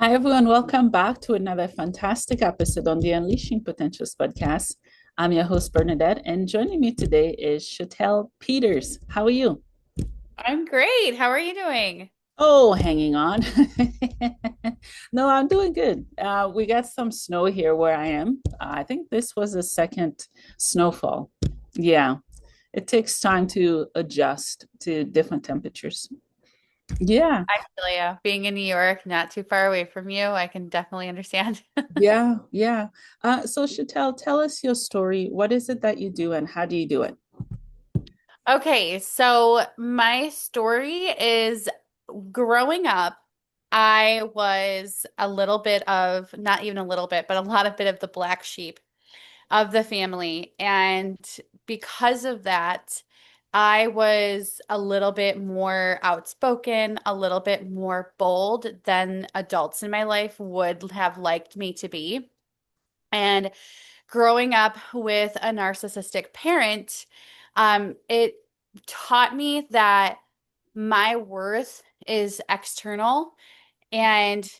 Hi, everyone. Welcome back to another fantastic episode on the Unleashing Potentials podcast. I'm your host, Bernadette, and joining me today is Shatel Peters. How are you? I'm great. How are you doing? Oh, hanging on. No, I'm doing good. We got some snow here where I am. I think this was the second snowfall. Yeah, it takes time to adjust to different temperatures. Yeah. I feel you. Being in New York, not too far away from you, I can definitely understand. Yeah. So Shatel, tell us your story. What is it that you do and how do you do it? Okay, so my story is growing up, I was a little bit of, not even a little bit, but a lot of bit of the black sheep of the family. And because of that, I was a little bit more outspoken, a little bit more bold than adults in my life would have liked me to be. And growing up with a narcissistic parent, it taught me that my worth is external and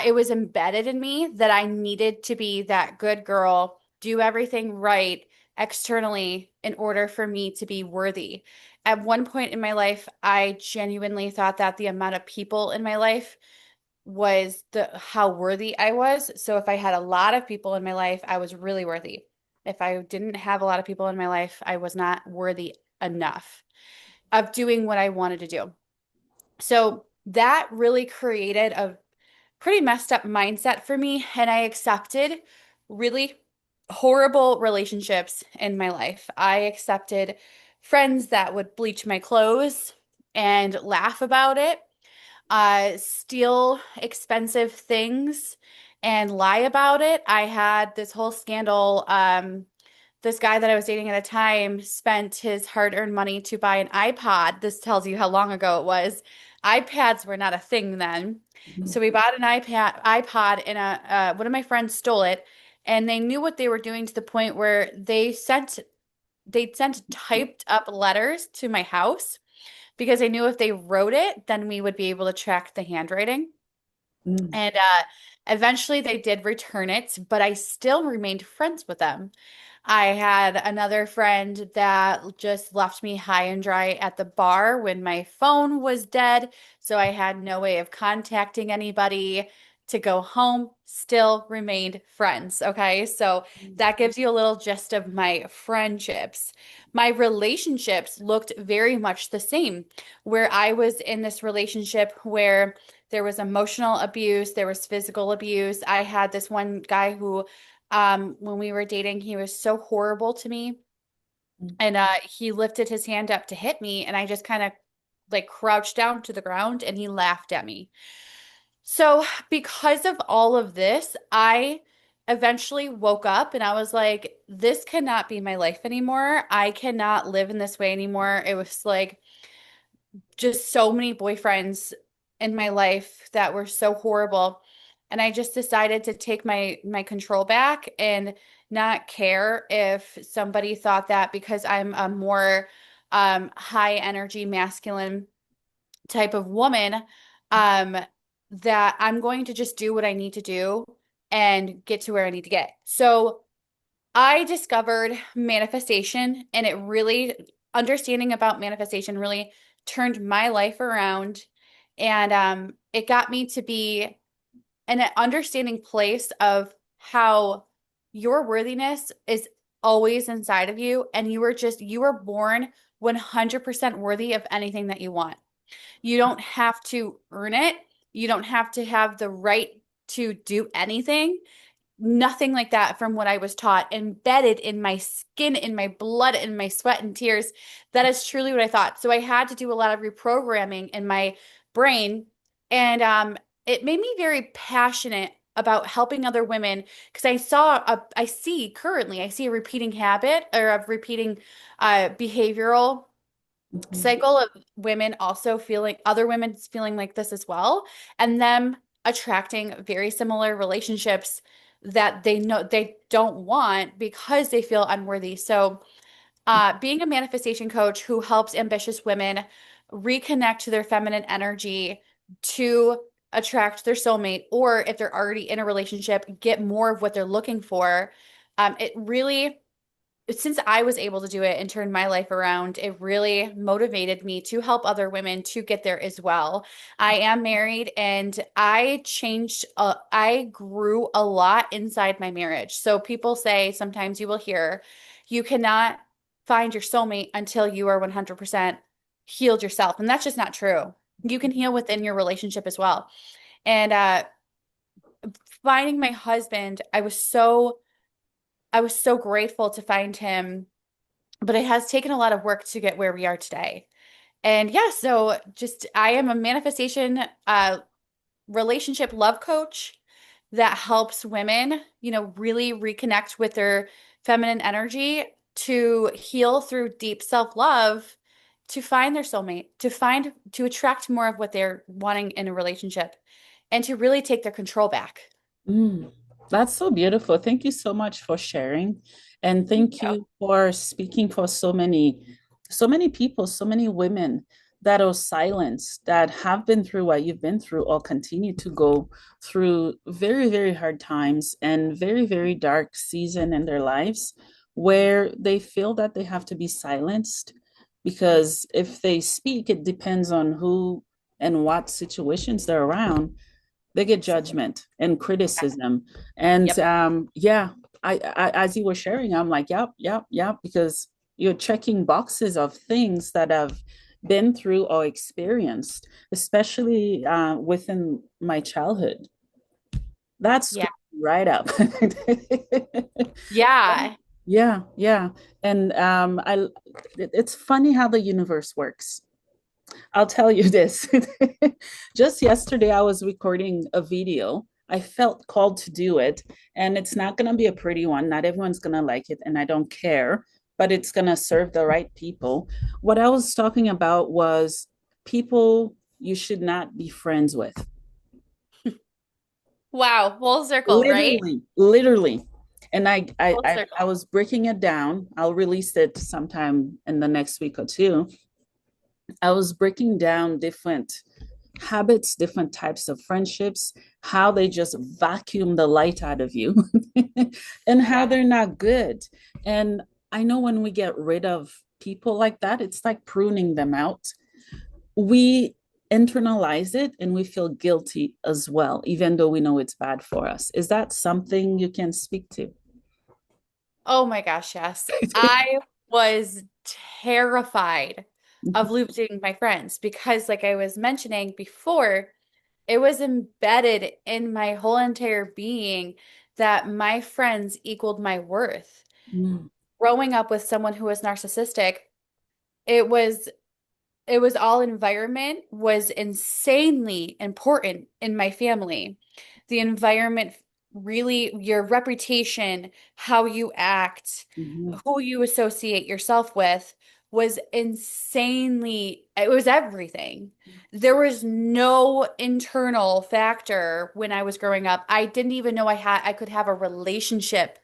it was embedded in me that I needed to be that good girl, do everything right externally in order for me to be worthy. At one point in my life, I genuinely thought that the amount of people in my life was the how worthy I was. So if I had a lot of people in my life, I was really worthy. If I didn't have a lot of people in my life, I was not worthy enough of doing what I wanted to do. So that really created a pretty messed up mindset for me, and I accepted really horrible relationships in my life. I accepted friends that would bleach my clothes and laugh about it, steal expensive things and lie about it. I had this whole scandal. This guy that I was dating at the time spent his hard-earned money to buy an iPod. This tells you how long ago it was. iPads were not a thing then. So we bought an iPod, and one of my friends stole it, and they knew what they were doing to the point where they'd sent typed up letters to my house because I knew if they wrote it, then we would be able to track the handwriting. Mm. And eventually they did return it, but I still remained friends with them. I had another friend that just left me high and dry at the bar when my phone was dead. So I had no way of contacting anybody to go home, still remained friends. Okay. So that gives you a little gist of my friendships. My relationships looked very much the same, where I was in this relationship where there was emotional abuse, there was physical abuse. I had this one guy who when we were dating, he was so horrible to me. And he lifted his hand up to hit me, and I just kind of like crouched down to the ground and he laughed at me. So, because of all of this, I eventually woke up and I was like, this cannot be my life anymore. I cannot live in this way anymore. It was like just so many boyfriends in my life that were so horrible. And I just decided to take my control back and not care if somebody thought that because I'm a more high energy masculine type of woman, um, that I'm going to just do what I need to do and get to where I need to get. So I discovered manifestation, and it really, understanding about manifestation really turned my life around. And it got me to be in an understanding place of how your worthiness is always inside of you, and you were born 100% worthy of anything that you want. You don't have to earn it. You don't have to have the right to do anything. Nothing like that from what I was taught, embedded in my skin, in my blood, in my sweat and tears. That is truly what I thought. So I had to do a lot of reprogramming in my brain. And it made me very passionate about helping other women because I see a repeating habit or a repeating behavioral Mhm. cycle of women also feeling other women feeling like this as well, and them attracting very similar relationships that they know they don't want because they feel unworthy. So, being a manifestation coach who helps ambitious women reconnect to their feminine energy to attract their soulmate, or if they're already in a relationship, get more of what they're looking for. It really, since I was able to do it and turn my life around, it really motivated me to help other women to get there as well. I am married and I grew a lot inside my marriage. So people say, sometimes you will hear, you cannot find your soulmate until you are 100% healed yourself. And that's just not true. You can heal within your relationship as well. And finding my husband, I was so grateful to find him, but it has taken a lot of work to get where we are today. And yeah, so just I am a manifestation relationship love coach that helps women, really reconnect with their feminine energy to heal through deep self-love, to find their soulmate, to attract more of what they're wanting in a relationship, and to really take their control back. Mm, that's so beautiful. Thank you so much for sharing. And thank Yep. you for speaking for so many people, so many women that are silenced, that have been through what you've been through or continue to go through very, very hard times and very, very dark season in their lives where they feel that they have to be silenced because if they speak, it depends on who and what situations they're around, they get judgment and criticism. And Yep. yeah, as you were sharing, I'm like, yep, yep, yep, because you're checking boxes of things that I've been through or experienced, especially within my childhood. That's Yeah. right up. Yeah. Yeah, yeah. And it's funny how the universe works. I'll tell you this. Just yesterday, I was recording a video. I felt called to do it, and it's not going to be a pretty one. Not everyone's going to like it, and I don't care, but it's going to serve the right people. What I was talking about was people you should not be friends with. Wow. Full circle, right? Literally, literally. And Full I circle. was breaking it down. I'll release it sometime in the next week or two. I was breaking down different habits, different types of friendships, how they just vacuum the light out of you, and how Yeah. they're not good. And I know when we get rid of people like that, it's like pruning them out. We internalize it and we feel guilty as well, even though we know it's bad for us. Is that something you can speak to? Oh my gosh, yes. I was terrified of losing my friends because, like I was mentioning before, it was embedded in my whole entire being that my friends equaled my worth. Mm, Growing up with someone who was narcissistic, it was it was all environment was insanely important in my family. The environment really, your reputation, how you act, mhm, who you associate yourself with was insanely, it was everything. There was no internal factor when I was growing up. I didn't even know I could have a relationship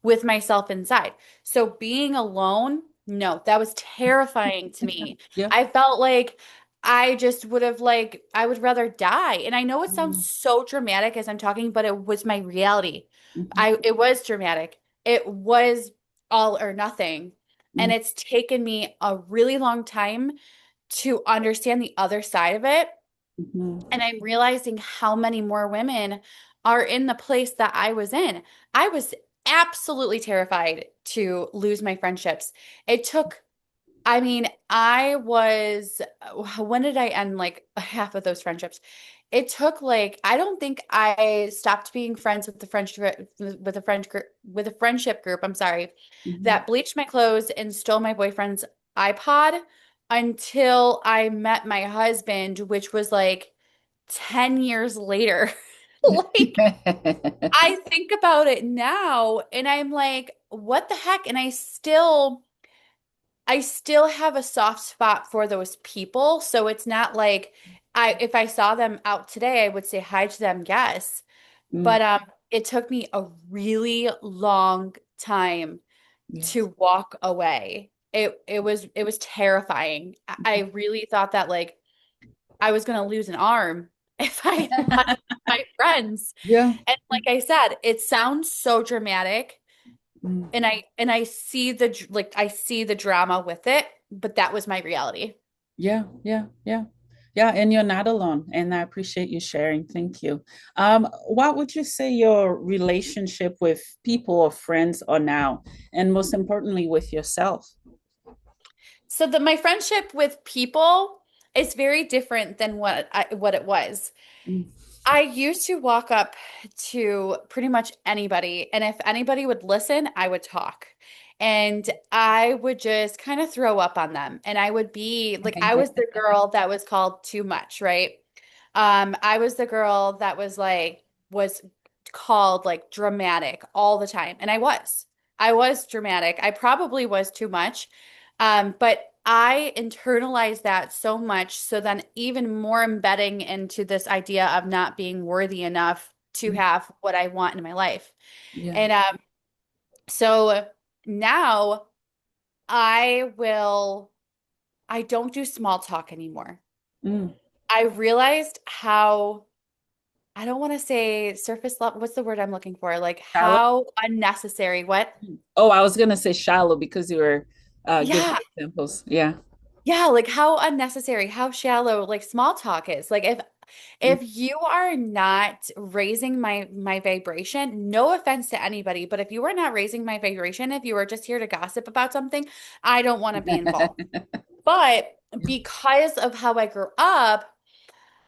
with myself inside. So being alone, no, that was terrifying to me. yeah. I felt like I just would have I would rather die. And I know it sounds Mm, so dramatic as I'm talking, but it was my reality. mhm, It was dramatic. It was all or nothing. And mm, it's taken me a really long time to understand the other side of it. mhm, And I'm realizing how many more women are in the place that I was in. I was absolutely terrified to lose my friendships. It took I mean, when did I end half of those friendships? It took I don't think I stopped being friends with the with a friendship group, I'm sorry, mhm. that bleached my clothes and stole my boyfriend's iPod until I met my husband, which was 10 years later. Like I think about it now and I'm like, what the heck? And I still have a soft spot for those people. So it's not like if I saw them out today, I would say hi to them, yes. Mm, But it took me a really long time yes. to walk away. It was terrifying. I really thought that I was gonna lose an arm. if I invite my friends. Yeah. And like I said, it sounds so dramatic, Mm. and I see I see the drama with it, but that was my reality. Yeah, yeah, yeah. Yeah, and you're not alone. And I appreciate you sharing. Thank you. What would you say your relationship with people or friends are now? And most importantly, with yourself? So my friendship with people is very different than what it was. Mm. I used to walk up to pretty much anybody, and if anybody would listen, I would talk. And I would just kind of throw up on them. And I would be like, I was the girl that was called too much, right? I was the girl that was called like dramatic all the time. And I was. I was dramatic. I probably was too much. But I internalized that so much, so then even more embedding into this idea of not being worthy enough to Mm. have what I want in my life. Yeah. And so now I will, I don't do small talk anymore. Mm. I realized how, I don't want to say surface level, what's the word I'm looking for? Like Shallow. how unnecessary, what? Oh, I was gonna say shallow because you were giving Yeah. examples. Yeah. Yeah, like how unnecessary, how shallow like small talk is. Like Mm. if you are not raising my vibration, no offense to anybody, but if you are not raising my vibration, if you are just here to gossip about something, I don't want to be involved. But because of how I grew up,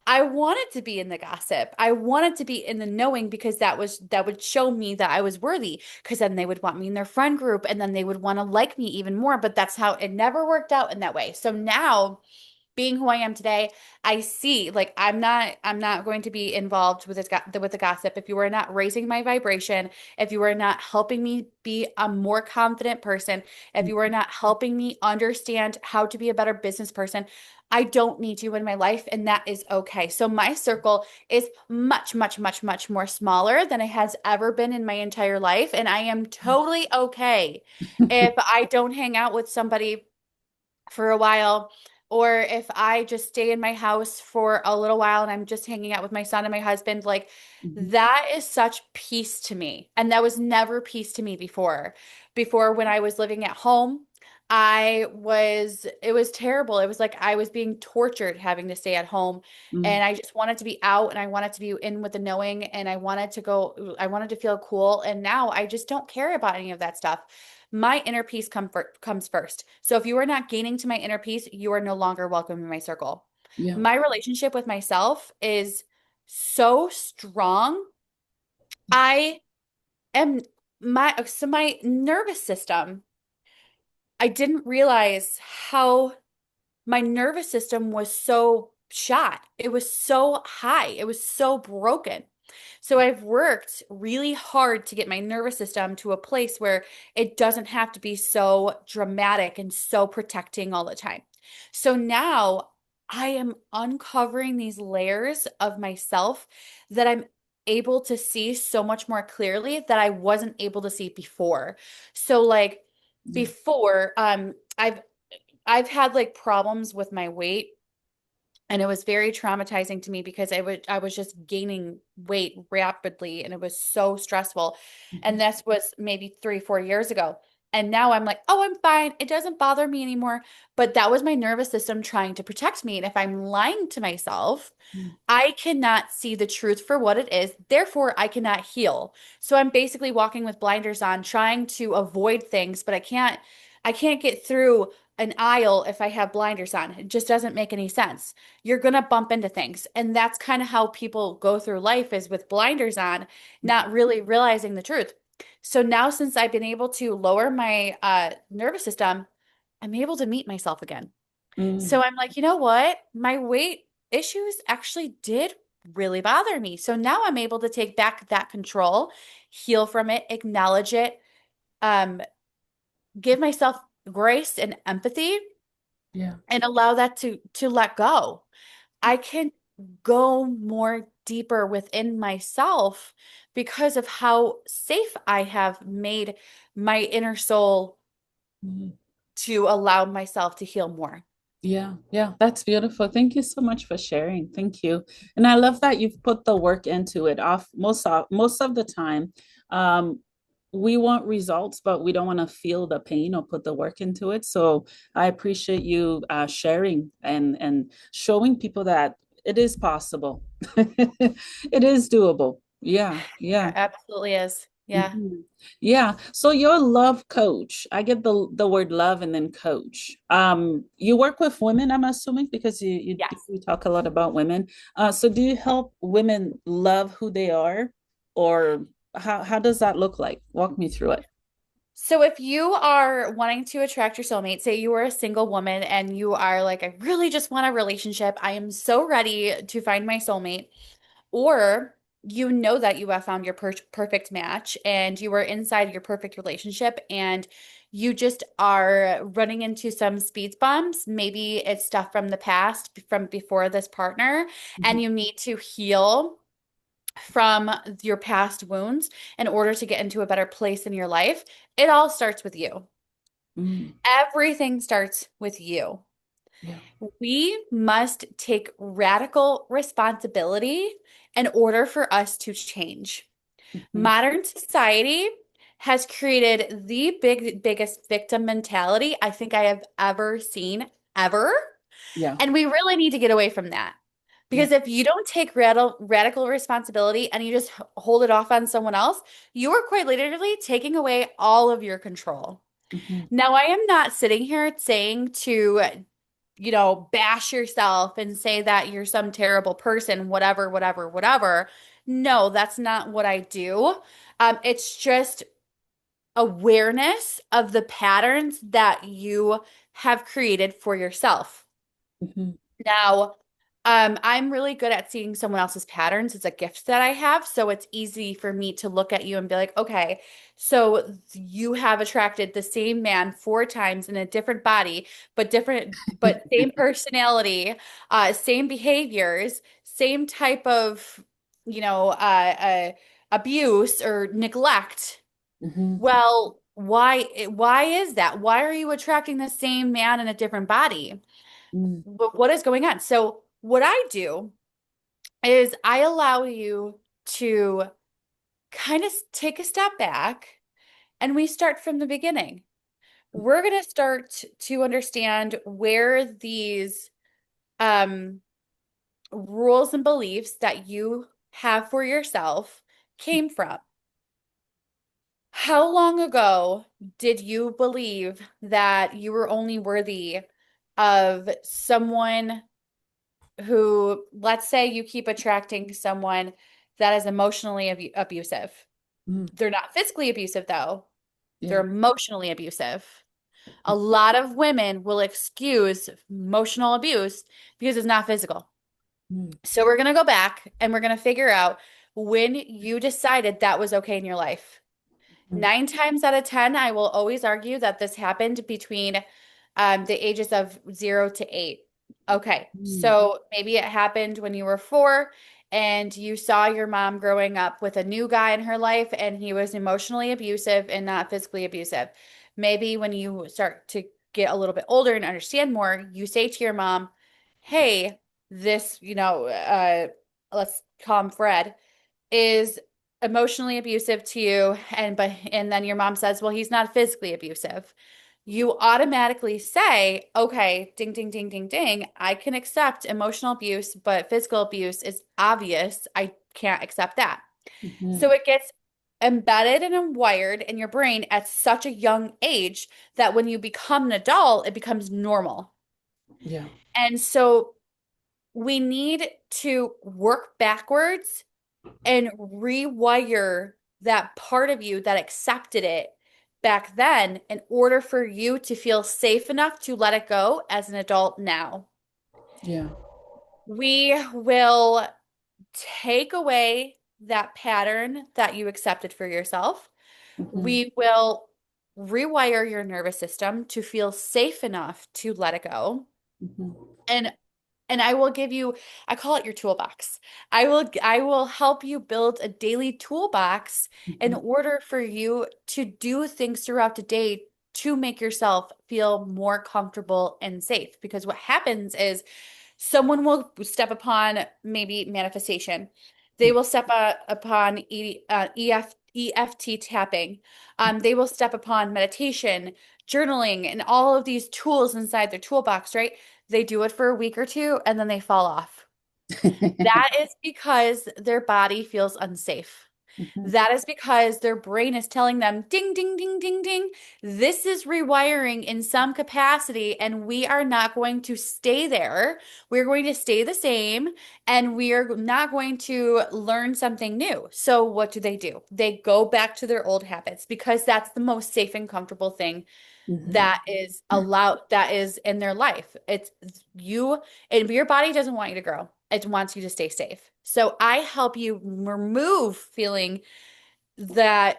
I wanted to be in the gossip. I wanted to be in the knowing because that would show me that I was worthy. Because then they would want me in their friend group and then they would want to like me even more. But that's how it never worked out in that way. So now being who I am today, I see like I'm not going to be involved with with the gossip. If you are not raising my vibration, if you are not helping me be a more confident person, if you are not helping me understand how to be a better business person, I don't need you in my life, and that is okay. So my circle is much, much, much, much more smaller than it has ever been in my entire life, and I am totally okay if I don't hang out with somebody for a while, or if I just stay in my house for a little while and I'm just hanging out with my son and my husband, like Mhm. that is such peace to me. And that was never peace to me before. Before, when I was living at home, it was terrible. It was like I was being tortured having to stay at home. Mm. And I just wanted to be out and I wanted to be in with the knowing and I wanted to feel cool. And now I just don't care about any of that stuff. My inner peace comes first. So if you are not gaining to my inner peace, you are no longer welcome in my circle. Yeah. My relationship with myself is so strong. I am my nervous system, I didn't realize how my nervous system was so shot. It was so high. It was so broken. So I've worked really hard to get my nervous system to a place where it doesn't have to be so dramatic and so protecting all the time. So now I am uncovering these layers of myself that I'm able to see so much more clearly that I wasn't able to see before. So like Yeah. before, I've had like problems with my weight, and it was very traumatizing to me because I was just gaining weight rapidly and it was so stressful. And Mhm. this was maybe 3, 4 years ago. And now I'm like, oh, I'm fine. It doesn't bother me anymore. But that was my nervous system trying to protect me. And if I'm lying to myself, Mm. I cannot see the truth for what it is. Therefore, I cannot heal. So I'm basically walking with blinders on, trying to avoid things, but I can't get through an aisle if I have blinders on. It just doesn't make any sense. You're going to bump into things. And that's kind of how people go through life, is with blinders on, not really realizing the truth. So now, since I've been able to lower my nervous system, I'm able to meet myself again. Mm. So I'm like, you know what? My weight issues actually did really bother me. So now I'm able to take back that control, heal from it, acknowledge it, um, give myself grace and empathy, Yeah. and allow that to let go. I can go more deeper within myself because of how safe I have made my inner soul Mhm. to allow myself to heal more. Yeah, yeah, that's beautiful. Thank you so much for sharing. Thank you. And I love that you've put the work into it. Off most of the time, um, we want results, but we don't want to feel the pain or put the work into it. So I appreciate you sharing and showing people that it is possible. It is doable. Yeah, yeah. There absolutely is. Yeah. Mhm. Yeah. So you're a love coach. I get the word love and then coach. You work with women, I'm assuming, because Yes. you talk a lot about women. So do you help women love who they are, or how does that look like? Walk me through it. So if you are wanting to attract your soulmate, say you are a single woman and you are like, I really just want a relationship. I am so ready to find my soulmate. Or you know that you have found your perfect match and you are inside your perfect relationship and you just are running into some speed bumps. Maybe it's stuff from the past, from before this partner, Mhm. and you need to heal from your past wounds in order to get into a better place in your life. It all starts with you. Mm, Everything starts with you. yeah. We must take radical responsibility in order for us to change. Mhm. Modern society has created the biggest victim mentality I think I have ever seen, ever. Yeah. And we really need to get away from that. Yeah. Because if you don't take radical responsibility and you just hold it off on someone else, you are quite literally taking away all of your control. Mhm. Now, I am not sitting here saying to, bash yourself and say that you're some terrible person, whatever, whatever, whatever. No, that's not what I do. It's just awareness of the patterns that you have created for yourself. Mhm. Now, I'm really good at seeing someone else's patterns. It's a gift that I have. So it's easy for me to look at you and be like, okay, so you have attracted the same man 4 times in a different body, but same personality, same behaviors, same type of, you know, uh, uh, abuse or neglect. Mhm. Well, why is that? Why are you attracting the same man in a different body? Mm, What is going on? So what I do is I allow you to kind of take a step back and we start from the beginning. We're going to start to understand where these um, rules and beliefs that you have for yourself came from. How long ago did you believe that you were only worthy of someone who, let's say you keep attracting someone that is emotionally abusive. mm, They're not physically abusive, though. They're yeah. emotionally abusive. A lot of women will excuse emotional abuse because it's not physical. Mm, So we're going to go back and we're going to figure out when you decided that was okay in your life. mm, 9 times out of 10, I will always argue that this happened between the ages of 0 to 8. Okay, mm, so maybe it happened when you were 4 and you saw your mom growing up with a new guy in her life and he was emotionally abusive and not physically abusive. Maybe when you start to get a little bit older and understand more, you say to your mom, hey, this, let's call him Fred, is emotionally abusive to you and then your mom says, "Well, he's not physically abusive." You automatically say, "Okay, ding ding ding ding ding, I can accept emotional abuse, but physical abuse is obvious. I can't accept that." mhm. So it gets embedded and wired in your brain at such a young age that when you become an adult, it becomes normal. Yeah. And so we need to work backwards and rewire that part of you that accepted it back then in order for you to feel safe enough to let it go as an adult now. Yeah. We will take away that pattern that you accepted for yourself. Mhm. We will rewire your nervous system to feel safe enough to let it go. Mhm. And I will give you, I call it your toolbox. I will help you build a daily toolbox in Mhm. order for you to do things throughout the day to make yourself feel more comfortable and safe. Because what happens is someone will step upon maybe manifestation. They will step upon EFT tapping. They will step upon meditation, journaling, and all of these tools inside their toolbox, right? They do it for a week or two and then they fall off. That is because their body feels unsafe. Mhm. That is because their brain is telling them, ding, ding, ding, ding, ding. This is rewiring in some capacity, and we are not going to stay there. We're going to stay the same, and we are not going to learn something new. So, what do? They go back to their old habits because that's the most safe and comfortable thing Mhm. that is allowed, that is in their life. It's you, and your body doesn't want you to grow. It wants you to stay safe. So I help you remove feeling that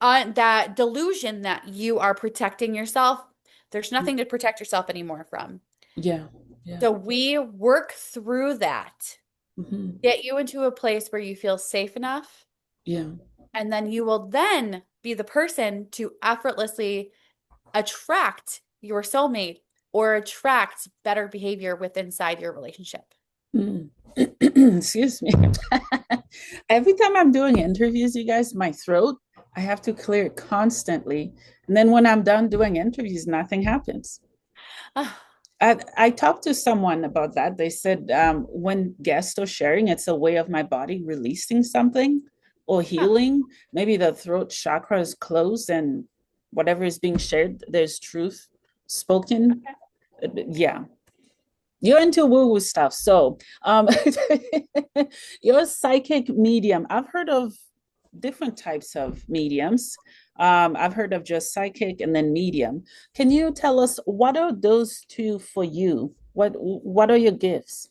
that delusion that you are protecting yourself. There's nothing to protect yourself anymore from. Yeah. Yeah. So we work through that, Mhm. get you into a place where you feel safe enough, Yeah. and then you will then be the person to effortlessly attract your soulmate or attract better behavior within inside your relationship. Mm. Excuse me. Every time I'm doing interviews, you guys, my throat, I have to clear it constantly. And then when I'm done doing interviews, nothing happens. Ah, I talked to someone about that. They said when guests are sharing, it's a way of my body releasing something or huh. healing. Maybe the throat chakra is closed and whatever is being shared, there's truth spoken. Okay. Yeah, you're into woo-woo stuff. So you're a psychic medium. I've heard of different types of mediums. I've heard of just psychic and then medium. Can you tell us what are those two for you? What are your gifts?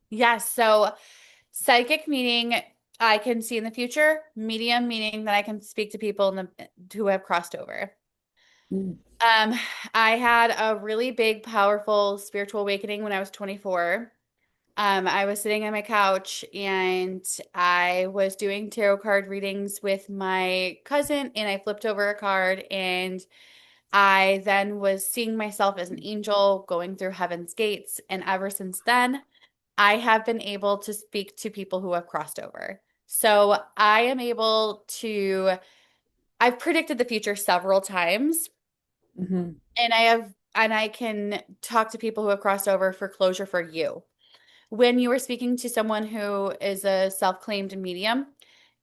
Yes. So psychic meaning I can see in the future, medium meaning that I can speak to people who have crossed over. Mm. Um, I had a really big, powerful spiritual awakening when I was 24. I was sitting on my couch and I was doing tarot card readings with my cousin, and I flipped over a card, and I then was seeing myself as an angel going through heaven's gates. And ever since then, I have been able to speak to people who have crossed over. So I am able to, I've predicted the future several times, Mhm. and I can talk to people who have crossed over for closure for you. When you are speaking to someone who is a self-claimed medium,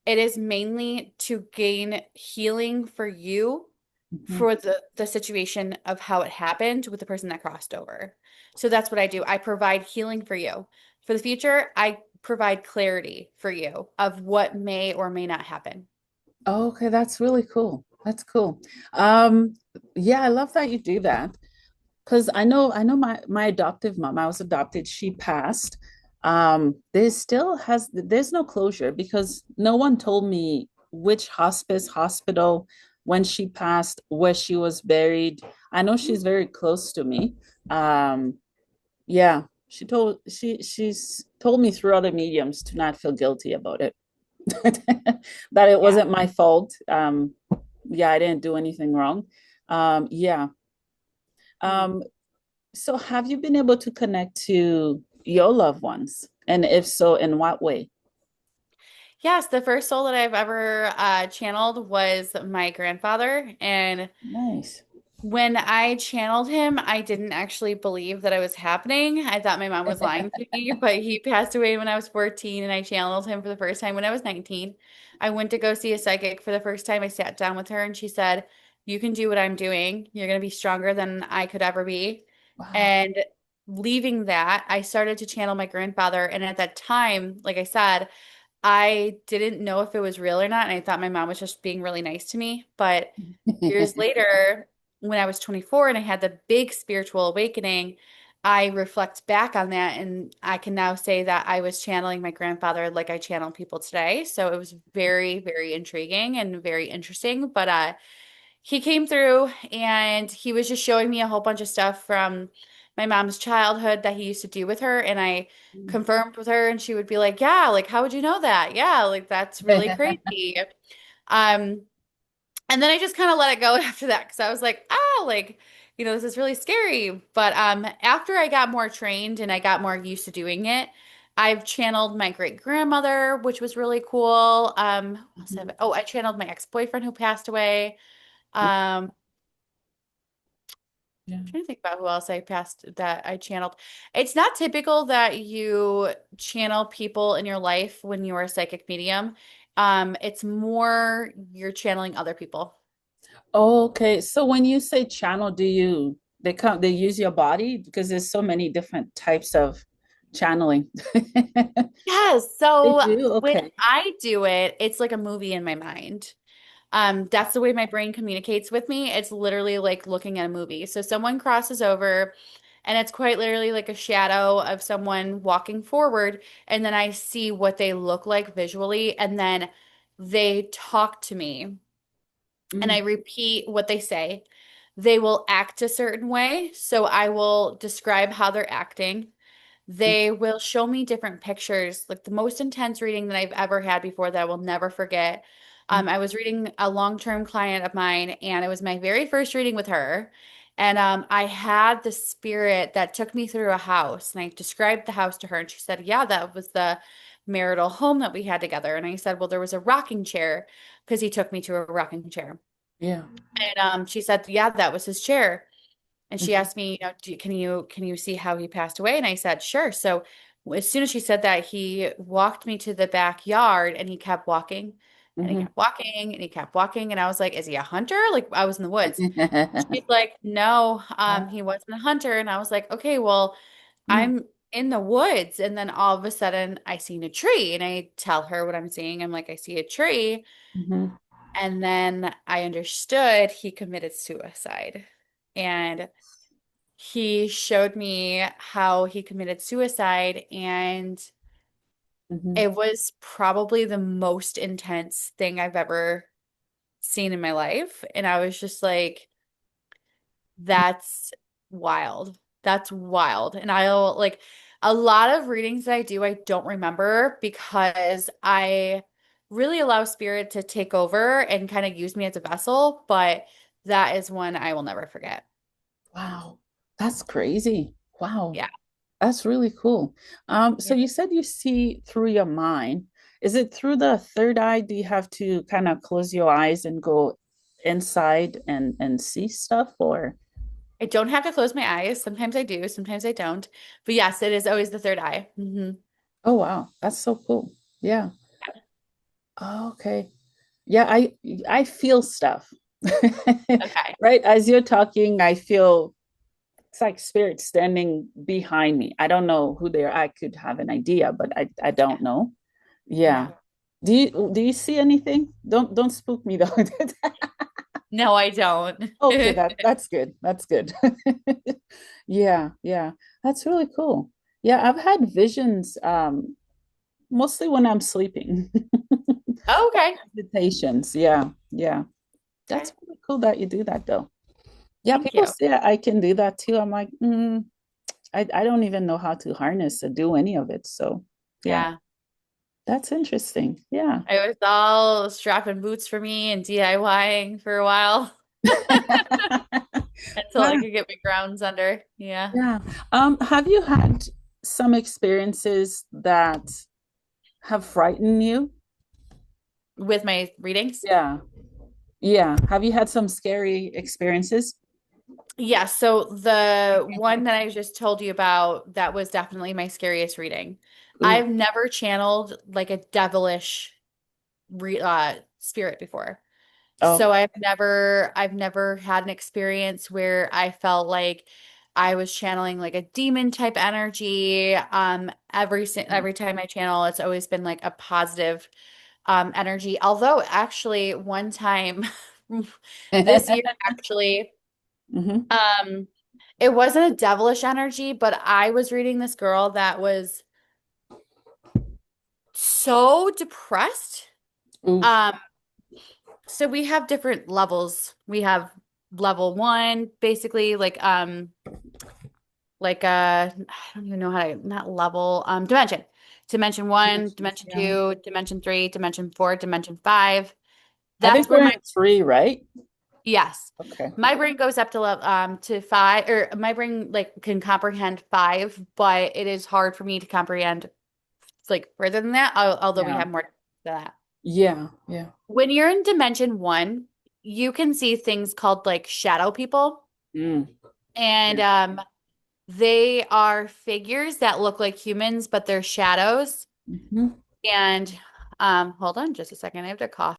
it is mainly to gain healing for you Mhm. for the situation of how it happened with the person that crossed over. So that's what I do. I provide healing for you. For the future, I provide clarity for you of what may or may not happen. Oh, okay, that's really cool. That's cool. Um, yeah, I love that you do that. Because I know my adoptive mom, I was adopted, she passed. There's no closure because no one told me which hospital, when she passed, where she was buried. I know she's very close to me. um yeah, she's told me through other mediums to not feel guilty about it. That it Yeah. wasn't my fault. Yeah, I didn't do anything wrong. Yeah. Mm. um So have you been able to connect to your loved ones? And if so, in what way? Yes, the first soul that I've ever channeled was my grandfather. And Nice. when I channeled him, I didn't actually believe that it was happening. I thought my mom was lying to me, but he passed away when I was 14, and I channeled him for the first time when I was 19. I went to go see a psychic for the first time. I sat down with her and she said, "You can do what I'm doing. You're going to be stronger than I could ever be." Wow. And leaving that, I started to channel my grandfather. And at that time, like I said, I didn't know if it was real or not. And I thought my mom was just being really nice to me. But years later, when I was 24 and I had the big spiritual awakening, I reflect back on that and I can now say that I was channeling my grandfather like I channel people today. So it was very, very intriguing and very interesting. But he came through and he was just showing me a whole bunch of stuff from my mom's childhood that he used to do with her. And I confirmed with her and she would be like, "Yeah, like how would you know that? Yeah, like that's really crazy." Um, And then I just kind of let it go after that because I was like, ah, like, this is really scary. But after I got more trained and I got more used to doing it, I've channeled my great grandmother, which was really cool. What else Mhm. oh, I channeled my ex-boyfriend who passed away. Um, Yeah. trying to think about who else I passed that I channeled. It's not typical that you channel people in your life when you are a psychic medium. It's more you're channeling other people. Okay. So when you say channel, they use your body because there's so many different types of channeling. Yes. They So do? when Okay. I do it, it's like a movie in my mind. That's the way my brain communicates with me. It's literally like looking at a movie. So someone crosses over and it's quite literally like a shadow of someone walking forward, and then I see what they look like visually, and then they talk to me and Mm, I repeat what they say. They will act a certain way, so I will describe how they're acting. mm, They will show me different pictures, like the most intense reading that I've ever had before that I will never forget. mm, I was reading a long-term client of mine, and it was my very first reading with her. And I had the spirit that took me through a house, and I described the house to her, and she said, "Yeah, that was the marital home that we had together." And I said, "Well, there was a rocking chair," because he took me to a rocking chair. yeah. And she said, "Yeah, that was his chair." And she Mhm, asked me, can you see how he passed away? And I said, sure. So as soon as she said that, he walked me to the backyard and he kept walking and he mhm. kept walking and he kept walking. And I was like, is he a hunter? Like I was in the woods. She's like, no, he wasn't a hunter. And I was like, okay, well, Mm, I'm in the woods. And then all of a sudden I seen a tree and I tell her what I'm seeing. I'm like, I see a tree. mhm, And then I understood he committed suicide. And he showed me how he committed suicide, and mhm. it was probably the most intense thing I've ever seen in my life. And I was just like, that's wild. That's wild. And I'll like a lot of readings that I do, I don't remember because I really allow spirit to take over and kind of use me as a vessel. But that is one I will never forget. Wow. That's crazy. Wow. Yeah. That's really cool. So Yeah. you said you see through your mind. Is it through the third eye? Do you have to kind of close your eyes and go inside and see stuff or? I don't have to close my eyes. Sometimes I do, sometimes I don't. But yes, it is always the third eye. Oh wow, that's so cool. Yeah. Oh, okay. Yeah, I feel stuff. Okay. Right as you're talking, I feel it's like spirit standing behind me. I don't know who they are. I could have an idea, but I Yeah. don't know. Yeah. Yeah. Do you see anything? Don't spook me though. No, I don't. Okay, that's good. That's good. Yeah, yeah. That's really cool. Yeah, I've had visions mostly when I'm sleeping. Okay. Meditations. Yeah, yeah. Okay. That's really cool that you do that though. Yeah, Thank people you. say I can do that too. I'm like, I don't even know how to harness or do any of it. So yeah, Yeah. that's interesting. Yeah. I was all strapping boots for me and DIYing for a while until I Yeah, could get my grounds under. Yeah. yeah. Have you had some experiences that have frightened you? With my readings. Yeah. Yeah. Have you had some scary experiences? Yeah, so the one that I just told you about, that was definitely my scariest reading. Ooh. I've never channeled like a devilish spirit before. Oh. So I've never had an experience where I felt like I was channeling like a demon type energy. Every time I channel, it's always been like a positive energy. Although actually one time this year actually Hmm. um it wasn't a devilish energy, but I was reading this girl that was so depressed. Ooh. Um So we have different levels. We have level one, basically I don't even know how to not level dimension. Dimension one, dimension Yeah. two, dimension three, dimension four, dimension five. I think That's where we're my in three, right? yes. Okay. My brain goes up to five, or my brain like can comprehend five, but it is hard for me to comprehend like further than that, although we Yeah. have more to that. Yeah. Yeah. When you're in dimension one, you can see things called like shadow people. Mm. And Yeah. they are figures that look like humans, but they're shadows. Mhm. And hold on just a second. I have to cough.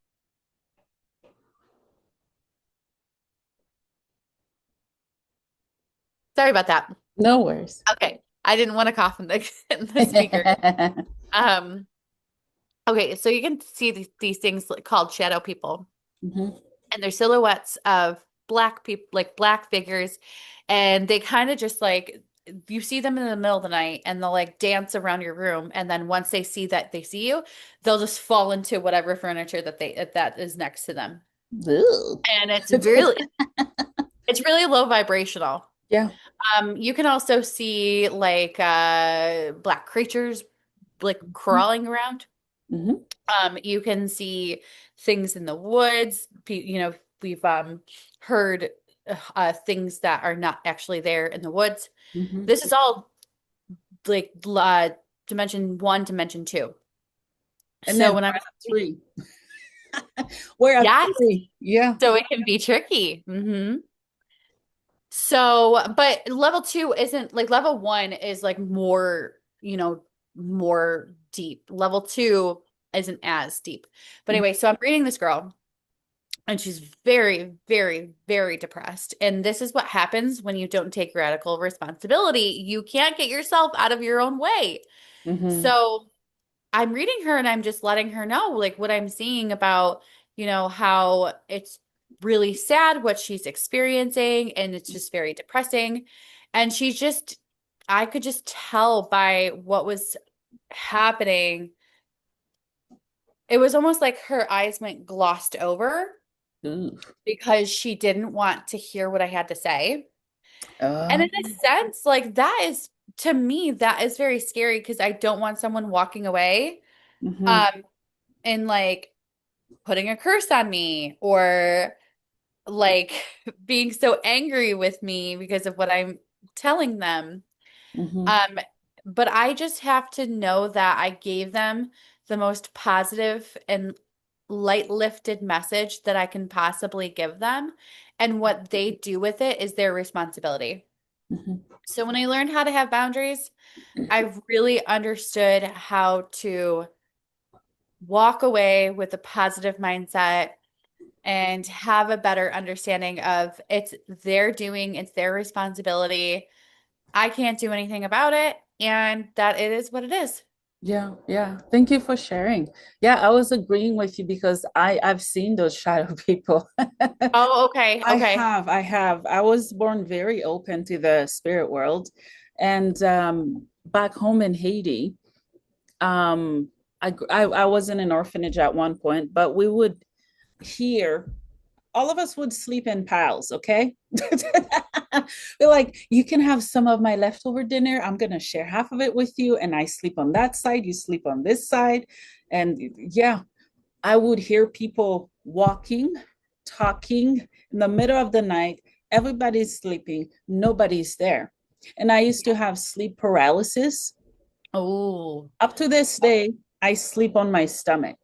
Sorry about that. No worries. Okay. I didn't want to cough in the in the speaker. Um, okay, so you can see these things called shadow people, Mhm. and they're silhouettes of black people, like black figures, and they kind of just like you see them in the middle of the night and they'll like dance around your room, and then once they see that they see you, they'll just fall into whatever furniture that is next to them. Ugh. And it's really low vibrational. Yeah. You can also see like black creatures like crawling around. Mhm. You can see things in the woods. We've heard things that are not actually there in the woods. Mhm. This is all like dimension one, dimension two. And So then when I'm we're at three. We're at yes, three. Yeah. so it can be tricky. So, but level two isn't like level one is like more, more deep. Level two isn't as deep. But Mm. anyway, so I'm reading this girl and she's very, very, very depressed. And this is what happens when you don't take radical responsibility. You can't get yourself out of your own way. Mhm. So I'm reading her and I'm just letting her know like what I'm seeing about, how it's really sad what she's experiencing and it's just very depressing. And I could just tell by what was happening. It was almost like her eyes went glossed over Ooh. because she didn't want to hear what I had to say. And Uh, in a sense, like that is to me, that is very scary because I don't want someone walking away mhm. um and like putting a curse on me or like being so angry with me because of what I'm telling them. Mhm. Um, but I just have to know that I gave them the most positive and light lifted message that I can possibly give them. And what they do with it is their responsibility. Mhm. So when I learned how to have boundaries, I really understood how to walk away with a positive mindset and have a better understanding of it's their doing, it's their responsibility. I can't do anything about it, and that it is what it is. Yeah, yeah. Thank you for sharing. Yeah, I was agreeing with you because I've seen those shadow people. Oh, okay, okay. I have. I was born very open to the spirit world. And back home in Haiti, I was in an orphanage at one point, but we would hear all of us would sleep in piles, okay? We're like, you can have some of my leftover dinner. I'm going to share half of it with you. And I sleep on that side, you sleep on this side. And yeah, I would hear people walking, talking in the middle of the night. Everybody's sleeping, nobody's there. And I used to have sleep paralysis. Oh, Up to this day, I sleep on my stomach.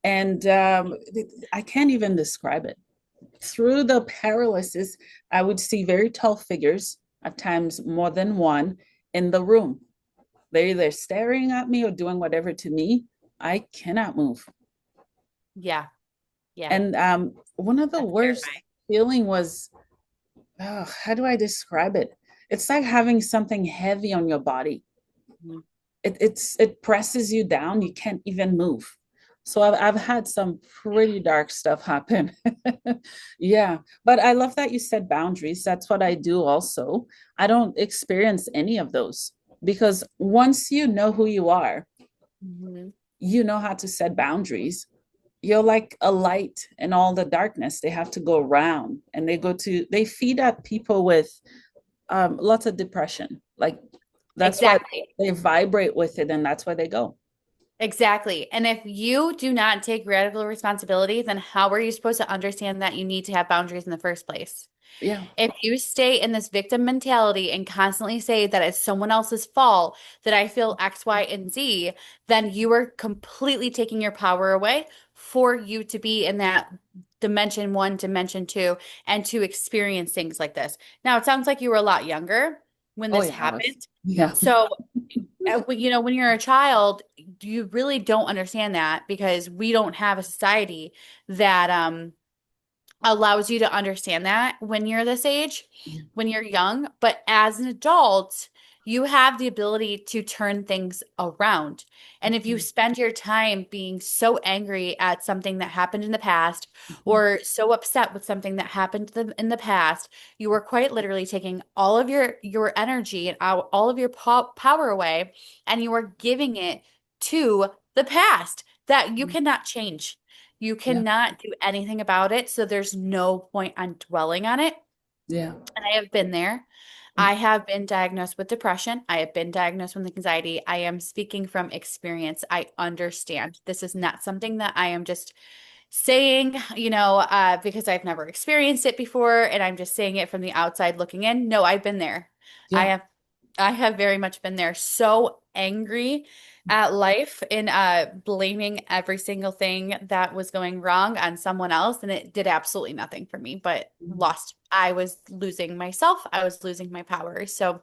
And I can't even describe it. Through the paralysis, I would see very tall figures, at times more than one, in the room. They're either staring at me or doing whatever to me. I cannot move. yeah, yeah. And one of the That's worst terrifying. feeling was, oh, how do I describe it? It's like having something heavy on your body. Mhm. It presses you down. You can't even move. So I've had some pretty dark stuff happen. Yeah, but I love that you said boundaries. That's what I do also. I don't experience any of those because once you know who you are, Mhm. you know how to set boundaries. You're like a light in all the darkness. They have to go around and they feed at people with lots of depression. Like that's why Exactly. they vibrate with it and that's why they go. Exactly. And if you do not take radical responsibility, then how are you supposed to understand that you need to have boundaries in the first place? Yeah. If you stay in this victim mentality and constantly say that it's someone else's fault that I feel X, Y, and Z, then you are completely taking your power away for you to be in that dimension one, dimension two, and to experience things like this. Now, it sounds like you were a lot younger when Oh this yeah, I was. happened. Yeah. So, when you're a child, you really don't understand that because we don't have a society that allows you to understand that when you're this age, when you're young. But as an adult, you have the ability to turn things around. And if you Mhm. spend your time being so angry at something that happened in the past Mhm. or so upset with something that happened in the past, you are quite literally taking all of your energy and all of your power away, and you are giving it to the past that you Mhm. cannot change. You Yeah. cannot do anything about it, so there's no point on dwelling on it. Yeah. And I have been there. I have been diagnosed with depression. I have been diagnosed with anxiety. I am speaking from experience. I understand. This is not something that I am just saying, because I've never experienced it before and I'm just saying it from the outside looking in. No, I've been there. I Yeah. have I have very much been there. So angry at life and blaming every single thing that was going wrong on someone else. And it did absolutely nothing for me, but Mhm. lost. I was losing myself. I was losing my power. So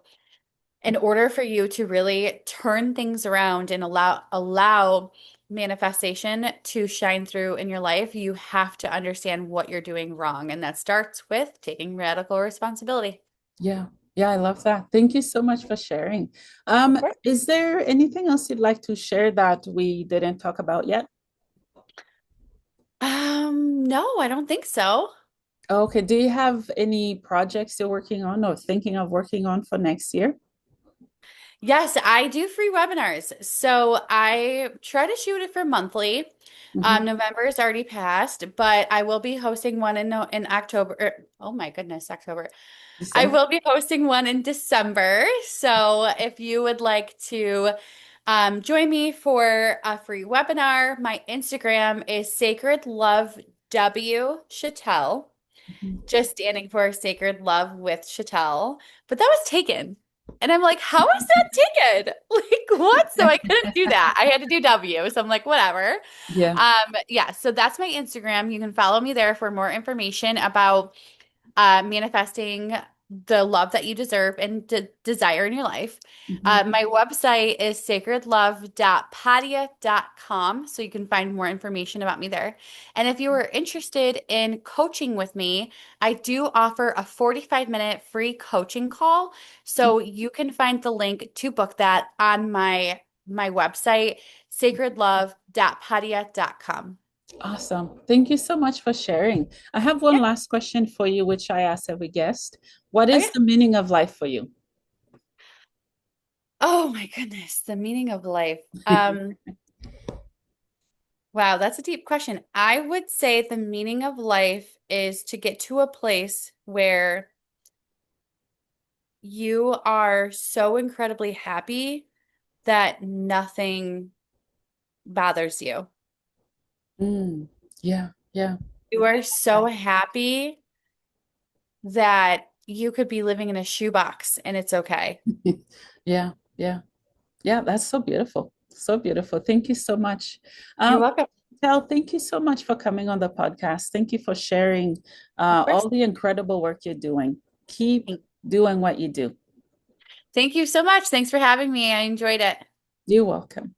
in order for you to really turn things around and allow manifestation to shine through in your life, you have to understand what you're doing wrong. And that starts with taking radical responsibility. Yeah. Yeah, I love that. Thank you so much for sharing. Of course. Is there anything else you'd like to share that we didn't talk about yet? No, I don't think so. Okay. Do you have any projects you're working on or thinking of working on for next year? Yes, I do free webinars. So I try to shoot it for monthly. Mhm. November is already passed, but I will be hosting one in October. Oh my goodness, October. I December. will be hosting one in December. So if you would like to join me for a free webinar, my Instagram is Sacred Love W Shatel, Mhm. just standing for Sacred Love with Shatel. But that was taken. And I'm like, how is that taken? Like, what? So I couldn't do that. I had to do W. So I'm like, whatever. Yeah. Yeah, so that's my Instagram. You can follow me there for more information about manifesting the love that you deserve and desire in your life. Mhm. My website is sacredlove.padia.com, so you can find more information about me there. And if you are interested in coaching with me, I do offer a 45-minute free coaching call. So you can find the link to book that on my website, sacredlove.padia.com. Awesome. Thank you so much for sharing. I have one Yeah. last question for you, which I ask every guest. What is Okay. the meaning of life for you? Oh my goodness, the meaning of life. Wow, that's a deep question. I would say the meaning of life is to get to a place where you are so incredibly happy that nothing bothers you. Mm, yeah, yeah, You are so happy that you could be living in a shoebox and it's okay. yeah, yeah, yeah. That's so beautiful. So beautiful. Thank you so much. You're Um, welcome. Tel, thank you so much for coming on the podcast. Thank you for sharing Of course. all the incredible work you're doing. Keep Thank doing what you do. thank you so much. Thanks for having me. I enjoyed it. You're welcome.